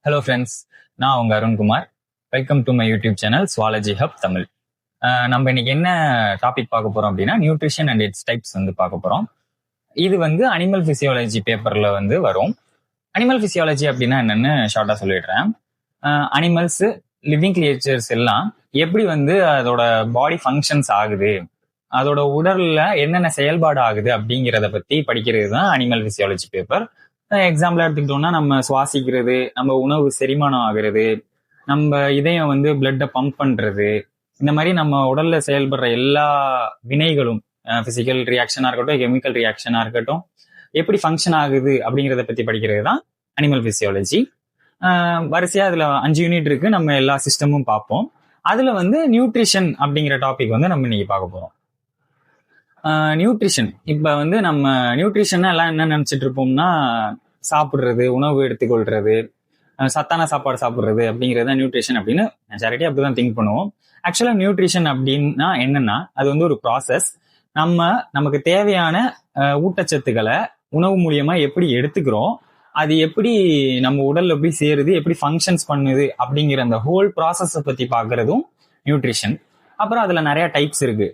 Hello friends, நான் உங்க Arunkumar. Welcome to my YouTube channel zoology hub Tamil. நம்ம இன்னைக்கு என்ன டாபிக் பார்க்க போறோம் அப்படின்னா நியூட்ரிஷன் அண்ட் இட்ஸ் டைப்ஸ் பார்க்க போறோம். இது அனிமல் பிசியாலஜி பேப்பர்ல வரும். அனிமல் பிசியாலஜி அப்படின்னா என்னன்னு ஷார்ட்டா சொல்லிடுறேன். அனிமல்ஸ், லிவிங் கிரியேச்சர்ஸ் எல்லாம் எப்படி அதோட பாடி ஃபங்க்ஷன்ஸ் ஆகுது, அதோட உடல்ல என்னென்ன செயல்பாடு ஆகுது அப்படிங்கிறத பத்தி படிக்கிறது தான் அனிமல் பிசியாலஜி பேப்பர். எக்ஸாம்பிள் எடுத்துக்கிட்டோம்னா நம்ம சுவாசிக்கிறது, நம்ம உணவு செரிமானம் ஆகுறது, நம்ம இதயம் பிளட்டை பம்ப் பண்றது, இந்த மாதிரி நம்ம உடல்ல செயல்படுற எல்லா வினைகளும், பிசிக்கல் ரியாக்ஷனா இருக்கட்டும், கெமிக்கல் ரியாக்ஷனா இருக்கட்டும், எப்படி ஃபங்க்ஷன் ஆகுது அப்படிங்கிறத பத்தி படிக்கிறது தான் அனிமல் பிசியாலஜி. வரிசையா அதுல 5 யூனிட் இருக்கு. நம்ம எல்லா சிஸ்டமும் பார்ப்போம். அதுல நியூட்ரிஷன் அப்படிங்கிற டாபிக் நம்ம இன்னைக்கு பார்க்க போறோம். நியூட்ரிஷன், இப்ப நம்ம நியூட்ரிஷன் எல்லாம் என்ன நினைச்சிட்டு இருப்போம்னா, சாப்பிடுறது, உணவு எடுத்துக்கொள்றது, சத்தான சாப்பாடு சாப்பிடுறது அப்படிங்கிறது நியூட்ரிஷன் அப்படின்னு மெஜாரிட்டி அப்படிதான் திங்க் பண்ணுவோம். ஆக்சுவலா நியூட்ரிஷன் அப்படின்னா என்னன்னா, அது ஒரு ப்ராசஸ். நமக்கு தேவையான ஊட்டச்சத்துக்களை உணவு மூலியமா எப்படி எடுத்துக்கிறோம், அது எப்படி நம்ம உடல்ல எப்படி சேருது, எப்படி ஃபங்க்ஷன்ஸ் பண்ணுது அப்படிங்கிற அந்த ஹோல் ப்ராசஸை பத்தி பாக்குறதும் நியூட்ரிஷன். அப்புறம் அதுல நிறைய டைப்ஸ் இருக்கு.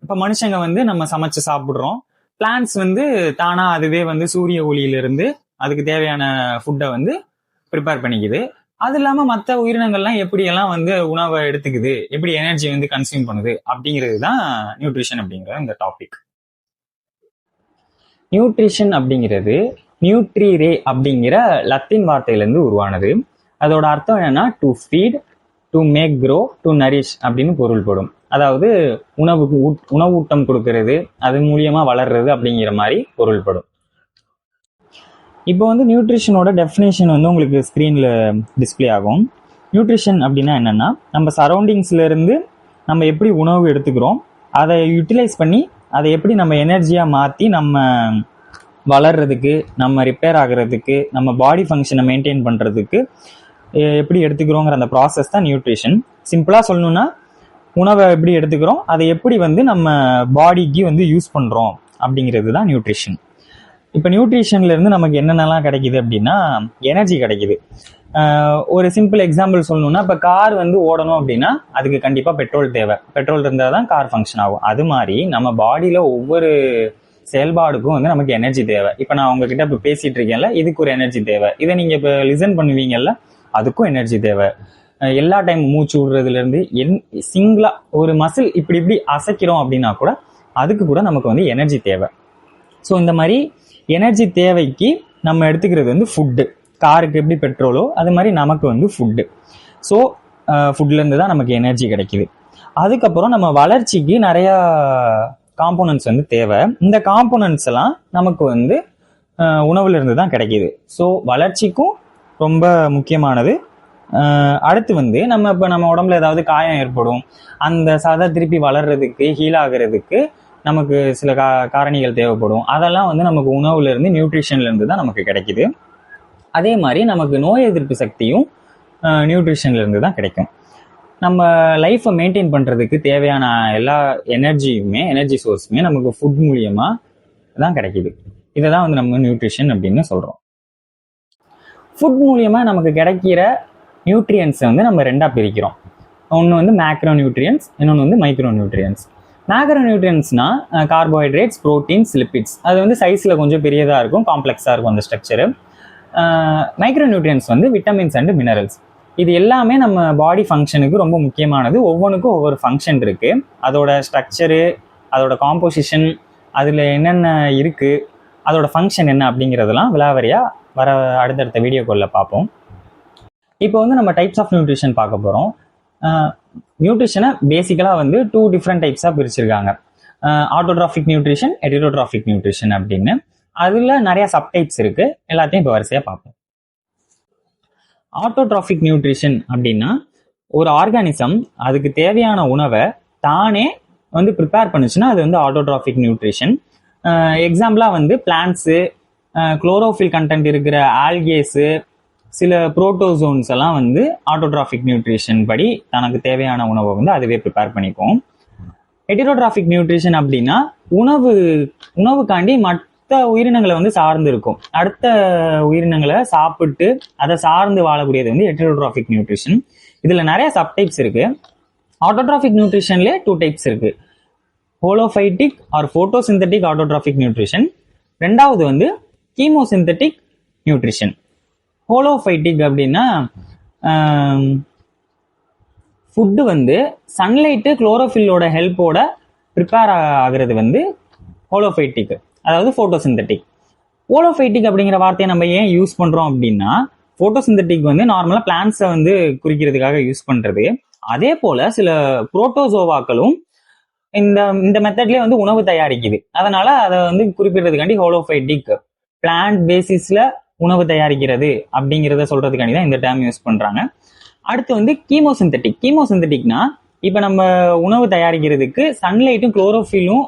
இப்ப மனுஷங்க நம்ம சமைச்சு சாப்பிடுறோம். பிளான்ட்ஸ் தானா அதுவே சூரிய ஒளியிலிருந்து அதுக்கு தேவையான ஃபுட்டை ப்ரிப்பேர் பண்ணிக்குது. அது இல்லாம மற்ற உயிரினங்கள்லாம் எப்படி எல்லாம் உணவை எடுத்துக்குது, எப்படி எனர்ஜி கன்சியூம் பண்ணுது அப்படிங்கிறது தான் நியூட்ரிஷன் அப்படிங்கிற இந்த டாபிக். நியூட்ரிஷன் அப்படிங்கிறது நியூட்ரிரே அப்படிங்கிற லத்தீன் வார்த்தையிலிருந்து உருவானது. அதோட அர்த்தம் என்னன்னா, to feed, to make grow, to nourish அப்படின்னு பொருள்படும். அதாவது உணவூட்டம் கொடுக்கறது, அது மூலியமா வளர்றது அப்படிங்கிற மாதிரி பொருள்படும். இப்போ நியூட்ரிஷனோட டெஃபினேஷன் உங்களுக்கு ஸ்க்ரீன்ல டிஸ்பிளே ஆகும். நியூட்ரிஷன் அப்படின்னா என்னன்னா, நம்ம சரௌண்டிங்ஸ்ல இருந்து நம்ம எப்படி உணவு எடுத்துக்கிறோம், அதை யூட்டிலைஸ் பண்ணி அதை எப்படி நம்ம எனர்ஜியா மாற்றி நம்ம வளர்றதுக்கு, நம்ம ரிப்பேர் ஆகுறதுக்கு, நம்ம பாடி ஃபங்க்ஷனை மெயின்டைன் பண்றதுக்கு எப்படி எடுத்துக்கிறோங்கிற அந்த ப்ராசஸ் தான் நியூட்ரிஷன். சிம்பிளா சொல்லணும்னா, உணவை எப்படி எடுத்துக்கிறோம், அதை எப்படி நம்ம பாடிக்கு யூஸ் பண்றோம் அப்படிங்கிறது தான் நியூட்ரிஷன். இப்போ நியூட்ரிஷன்ல இருந்து நமக்கு என்னென்னலாம் கிடைக்குது அப்படின்னா, எனர்ஜி கிடைக்குது. ஒரு சிம்பிள் எக்ஸாம்பிள் சொல்லணும்னா, இப்போ கார் ஓடணும் அப்படின்னா அதுக்கு கண்டிப்பா பெட்ரோல் தேவை. பெட்ரோல் இருந்தால் தான் கார் ஃபங்க்ஷன் ஆகும். அது மாதிரி நம்ம பாடியில ஒவ்வொரு செயல்பாடுக்கும் நமக்கு எனர்ஜி தேவை. இப்போ நான் உங்ககிட்ட இப்போ பேசிட்டு இருக்கேன்ல, இதுக்கு ஒரு எனர்ஜி தேவை. இதை நீங்க இப்போ லிசன் பண்ணுவீங்கல்ல, அதுக்கும் எனர்ஜி தேவை. எல்லா டைம் மூச்சு விடுறதுல இருந்து சிங்கிளா ஒரு மசில் இப்படி இப்படி அசைக்கிறோம் அப்படின்னா கூட அதுக்கு கூட நமக்கு எனர்ஜி தேவை. ஸோ இந்த மாதிரி எனர்ஜி தேவைக்கு நம்ம எடுத்துக்கிறது ஃபுட்டு. காருக்கு எப்படி பெட்ரோலோ அது மாதிரி நமக்கு ஃபுட்டு. ஸோ ஃபுட்ல இருந்து தான் நமக்கு எனர்ஜி கிடைக்குது. அதுக்கப்புறம் நம்ம வளர்ச்சிக்கு நிறைய காம்போனன்ட்ஸ் தேவை. இந்த காம்போனன்ட்ஸ் எல்லாம் நமக்கு உணவுல இருந்து தான் கிடைக்குது. ஸோ வளர்ச்சிக்கும் ரொம்ப முக்கியமானது. அடுத்து நம்ம இப்போ நம்ம உடம்புல ஏதாவது காயம் ஏற்படும், அந்த சதை திருப்பி வளர்றதுக்கு, ஹீல் ஆகிறதுக்கு நமக்கு சில காரணிகள் தேவைப்படும். அதெல்லாம் நமக்கு உணவுல இருந்து, நியூட்ரிஷன்ல இருந்து தான் நமக்கு கிடைக்குது. அதே மாதிரி நமக்கு நோய் எதிர்ப்பு சக்தியும் நியூட்ரிஷன்ல இருந்து தான் கிடைக்கும். நம்ம லைஃப்பை மெயின்டைன் பண்றதுக்கு தேவையான எல்லா எனர்ஜி சோர்ஸுமே நமக்கு ஃபுட் மூலியமா தான் கிடைக்குது. இதை தான் நம்ம நியூட்ரிஷன் அப்படின்னு சொல்றோம். ஃபுட் மூலியமா நமக்கு கிடைக்கிற நியூட்ரியன்ஸை நம்ம ரெண்டா பிரிக்கிறோம். ஒன்று மேக்ரோ நியூட்ரியன்ஸ், இன்னொன்று மைக்ரோ நியூட்ரியன்ஸ். மேக்ரோ நியூட்ரியன்ஸ்னா கார்போஹைட்ரேட்ஸ், ப்ரோட்டீன்ஸ், லிப்பிட்ஸ். அது சைஸில் கொஞ்சம் பெரியதாக இருக்கும், காம்ப்ளெக்ஸாக இருக்கும் அந்த structure. Micro nutrients vitamins and minerals. இது எல்லாமே நம்ம பாடி ஃபங்க்ஷனுக்கு ரொம்ப முக்கியமானது. ஒவ்வொன்றுக்கும் ஒவ்வொரு ஃபங்க்ஷன் இருக்கு. அதோட ஸ்ட்ரக்சரு, அதோட காம்போசிஷன், அதில் என்னென்ன இருக்கு, அதோட ஃபங்க்ஷன் என்ன அப்படிங்கிறதெல்லாம் விலாவரியாக வர அடுத்தடுத்த வீடியோக்குள்ள பார்ப்போம். இப்போ நம்ம டைப்ஸ் ஆஃப் நியூட்ரிஷன் பார்க்க போகிறோம். நியூட்ரிஷனை பேசிக்கலாக 2 டிஃப்ரெண்ட் டைப்ஸாக பிரிச்சிருக்காங்க. ஆட்டோட்ராஃபிக் நியூட்ரிஷன், ஹெட்டரோட்ராஃபிக் நியூட்ரிஷன் அப்படின்னு. அதில் நிறைய சப்டைப்ஸ் இருக்கு. எல்லாத்தையும் இப்போ வரிசையாக பார்ப்போம். ஆட்டோட்ராஃபிக் நியூட்ரிஷன் அப்படின்னா, ஒரு ஆர்கானிசம் அதுக்கு தேவையான உணவை தானே ப்ரிப்பேர் பண்ணுச்சுன்னா அது ஆட்டோட்ராஃபிக் நியூட்ரிஷன். எக்ஸாம்பிளாக பிளான்ட்ஸு, குளோரோஃபில் கண்டென்ட் இருக்கிற ஆல்கேஸு, சில புரோட்டோசோன்ஸ் எல்லாம் ஆட்டோட்ராஃபிக் நியூட்ரிஷன் படி தனக்கு தேவையான உணவை அதுவே ப்ரிப்பேர் பண்ணிக்கும். ஹெட்டரோட்ராஃபிக் நியூட்ரிஷன் அப்படின்னா, உணவுக்காண்டி மற்ற உயிரினங்களை வந்து சார்ந்து இருக்கும். அடுத்த உயிரினங்களை சாப்பிட்டு அதை சார்ந்து வாழக்கூடியது வந்து ஹெட்டரோட்ராபிக் நியூட்ரிஷன். இதுல நிறைய சப்டைப்ஸ் இருக்கு. ஆட்டோட்ராபிக் நியூட்ரிஷன்லேயே 2 டைப்ஸ் இருக்கு. ஹோலோஃபைட்டிக் ஆர் போட்டோசிந்தட்டிக் ஆட்டோட்ராபிக் நியூட்ரிஷன். ரெண்டாவது வந்து கீமோசிந்தட்டிக் நியூட்ரிஷன். ஹோலோஃபைட்டிக் அப்படின்னா ஃபுட்டு வந்து சன்லைட்டு குளோரோஃபில்லோட ஹெல்ப்போட ப்ரிப்பேர் ஆகுறது வந்து ஹோலோஃபைட்டிக், அதாவது போட்டோசிந்தட்டிக். ஹோலோஃபைட்டிக் அப்படிங்கிற வார்த்தையை நம்ம ஏன் யூஸ் பண்றோம் அப்படின்னா, போட்டோசிந்தட்டிக் வந்து நார்மலா பிளான்ட்ஸை வந்து குறிக்கிறதுக்காக யூஸ் பண்றது. அதே போல சில புரோட்டோசோவாக்களும் இந்த மெத்தட்லயே வந்து உணவு தயாரிக்குது. அதனால அதை வந்து குறிப்பிடுறதுக்காண்டி ஹோலோஃபைட்டிக், பிளான்ட் பேசிஸ்ல உணவு தயாரிக்கிறது அப்படிங்கிறத சொல்றதுக்காண்டி தான் இந்த டேர்ம் யூஸ் பண்றாங்க. அடுத்து வந்து கீமோசிந்தட்டிக். கீமோசிந்தட்டிக்னா இப்ப நம்ம உணவு தயாரிக்கிறதுக்கு சன்லைட்டும் குளோரோஃபிலும்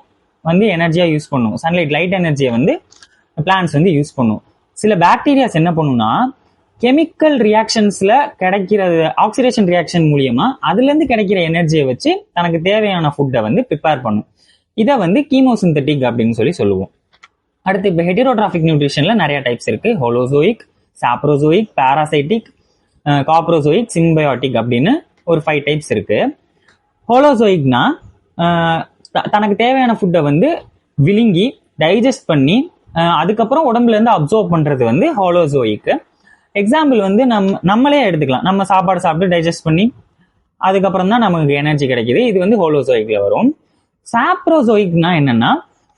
வந்து எனர்ஜியா யூஸ் பண்ணும். சன்லைட் லைட் எனர்ஜியை வந்து பிளான்ட்ஸ் வந்து யூஸ் பண்ணும். சில பாக்டீரியாஸ் என்ன பண்ணும்னா, கெமிக்கல் ரியாக்ஷன்ஸ்ல கிடைக்கிறது ஆக்சிடேஷன் ரியாக்ஷன் மூலியமா அதுல இருந்து கிடைக்கிற எனர்ஜியை வச்சு தனக்கு தேவையான ஃபுட்டை வந்து ப்ரிப்பேர் பண்ணும். இதை வந்து கீமோசிந்தட்டிக் அப்படின்னு சொல்லுவோம். அடுத்து இப்போ ஹெட்டரோட்ராபிக் நியூட்ரிஷன்ல நிறைய டைப்ஸ் இருக்கு. ஹோலோசோயிக், சாப்ரோசோயிக், பாராசைட்டிக், காப்ரோசோயிக், சிம்பயோட்டிக் அப்படின்னு ஒரு 5 டைப்ஸ் இருக்கு. ஹோலோசோயிக்னா தனக்கு தேவையான ஃபுட்டை வந்து விழுங்கி டைஜஸ்ட் பண்ணி அதுக்கப்புறம் உடம்புல இருந்து அப்சர்வ் பண்றது வந்து ஹோலோசோயிக். எக்ஸாம்பிள் வந்து நம்மளே எடுத்துக்கலாம். நம்ம சாப்பாடு சாப்பிட்டு டைஜஸ்ட் பண்ணி அதுக்கப்புறம் தான் நமக்கு எனர்ஜி கிடைக்குது. இது வந்து ஹோலோசோயிக்ல வரும். சாப்ரோசோயிக்னா என்னன்னா,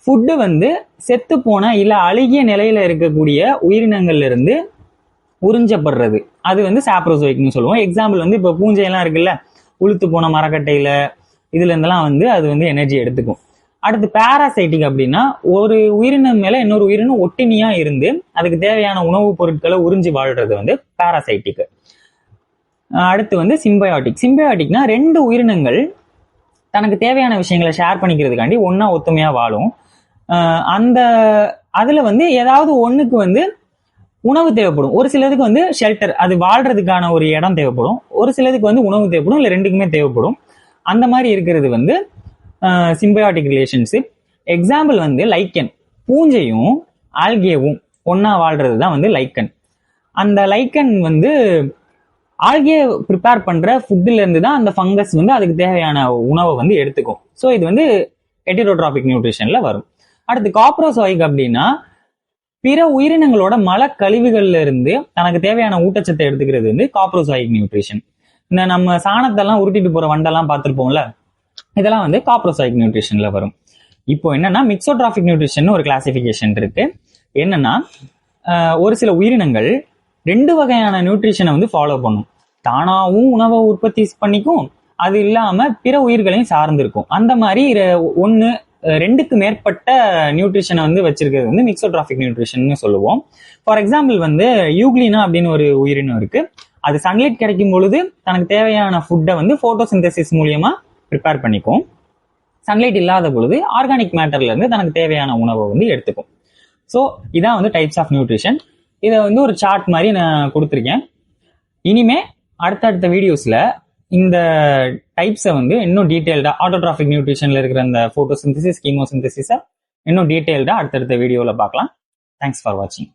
ஃபுட்டு வந்து செத்து போன இல்ல அழுகிய நிலையில இருக்கக்கூடிய உயிரினங்கள்ல இருந்து உறிஞ்சப்படுறது, அது வந்து சாப்ரோசோயிக்னு சொல்லுவோம். எக்ஸாம்பிள் வந்து இப்போ பூஞ்சையெல்லாம் இருக்குல்ல, உளுத்து போன மரக்கட்டையில இதுல இருந்தெல்லாம் வந்து அது வந்து எனர்ஜி எடுத்துக்கும். அடுத்து பாராசைட்டிக் அப்படின்னா, ஒரு உயிரினம் மேல இன்னொரு உயிரினம் ஒட்டினியா இருந்து அதுக்கு தேவையான உணவுப் பொருட்களை உறிஞ்சி வாழ்றது வந்து பாராசைட்டிக். அடுத்து வந்து சிம்பயோட்டிக். சிம்பயோட்டிக்னா 2 உயிரினங்கள் தனக்கு தேவையான விஷயங்களை ஷேர் பண்ணிக்கிறதுக்காண்டி ஒன்னா ஒத்துமையா வாழும். அதுல வந்து ஏதாவது ஒண்ணுக்கு வந்து உணவு தேவைப்படும். ஒரு சிலதுக்கு வந்து ஷெல்டர், அது வாழ்றதுக்கான ஒரு இடம் தேவைப்படும். ஒரு சிலதுக்கு வந்து உணவு தேவைப்படும், இல்ல 2க்குமே தேவைப்படும். அந்த மாதிரி இருக்கிறது வந்து சிம்பயோட்டிக் ரிலேஷன்ஷிப். எக்ஸாம்பிள் வந்து லைக்கன். பூஞ்சையும் ஆல்கேவும் ஒன்னா வாழ்றது தான் வந்து லைக்கன். அந்த லைக்கன் வந்து ஆல்கே ப்ரிப்பேர் பண்ற ஃபுட்ல இருந்து தான் அந்த ஃபங்கஸ் வந்து அதுக்கு தேவையான உணவை வந்து எடுத்துக்கும். ஸோ இது வந்து ஹெட்டரோட்ராபிக் நியூட்ரிஷன்ல வரும். அடுத்து காப்ரோசோயிக் அப்படின்னா, பிற உயிரினங்களோட மலக்கழிவுகள்ல இருந்து தனக்கு தேவையான ஊட்டச்சத்தை எடுத்துக்கிறது வந்து காப்ரோசோயிக் நியூட்ரிஷன். இந்த நம்ம சாணத்தெல்லாம் உருட்டிட்டு போற வண்டெல்லாம் பார்த்துருப்போம்ல, இதெல்லாம் வந்து காப்ரோசோயிக் நியூட்ரிஷன்ல வரும். இப்போ என்னன்னா, மிக்சோட்ராபிக் நியூட்ரிஷன் ஒரு கிளாசிபிகேஷன் இருக்கு. என்னன்னா, ஒரு சில உயிரினங்கள் 2 வகையான நியூட்ரிஷனை வந்து ஃபாலோ பண்ணும். தானாவும் உணவை உற்பத்தி பண்ணிக்கும், அது இல்லாம பிற உயிர்களையும் சார்ந்திருக்கும். அந்த மாதிரி 2க்கு மேற்பட்ட நியூட்ரிஷனை வந்து வச்சிருக்கிறது வந்து மிக்சோட்ராபிக் நியூட்ரிஷன் சொல்லுவோம். ஃபார் எக்ஸாம்பிள் வந்து யூக்ளினா அப்படின்னு ஒரு உயிரினம் இருக்கு. அது சன்லைட் கிடைக்கும் பொழுது தனக்கு தேவையான ஃபுட்டை வந்து போட்டோசிந்தசிஸ் மூலியமா ப்ரிப்பேர் பண்ணிக்கும். சன்லைட் இல்லாத பொழுது ஆர்கானிக் மேட்டர்ல இருந்து தனக்கு தேவையான உணவை வந்து எடுத்துக்கும். ஸோ இதான் வந்து டைப்ஸ் ஆஃப் நியூட்ரிஷன். இதை வந்து ஒரு சார்ட் மாதிரி நான் கொடுத்துருக்கேன். இனிமே அடுத்தடுத்த வீடியோஸ்ல இந்த டைப்ஸை வந்து இன்னும் டீடைல்டா, ஆட்டோட்ராபிக் நியூட்ரிஷன்ல இருக்கிற அந்த போட்டோசிந்தசிஸ், கீமோசிந்தசிஸை இன்னும் டீடைல்டா அடுத்தடுத்த வீடியோவில் பார்க்கலாம். தேங்க்ஸ் ஃபார் வாட்சிங்.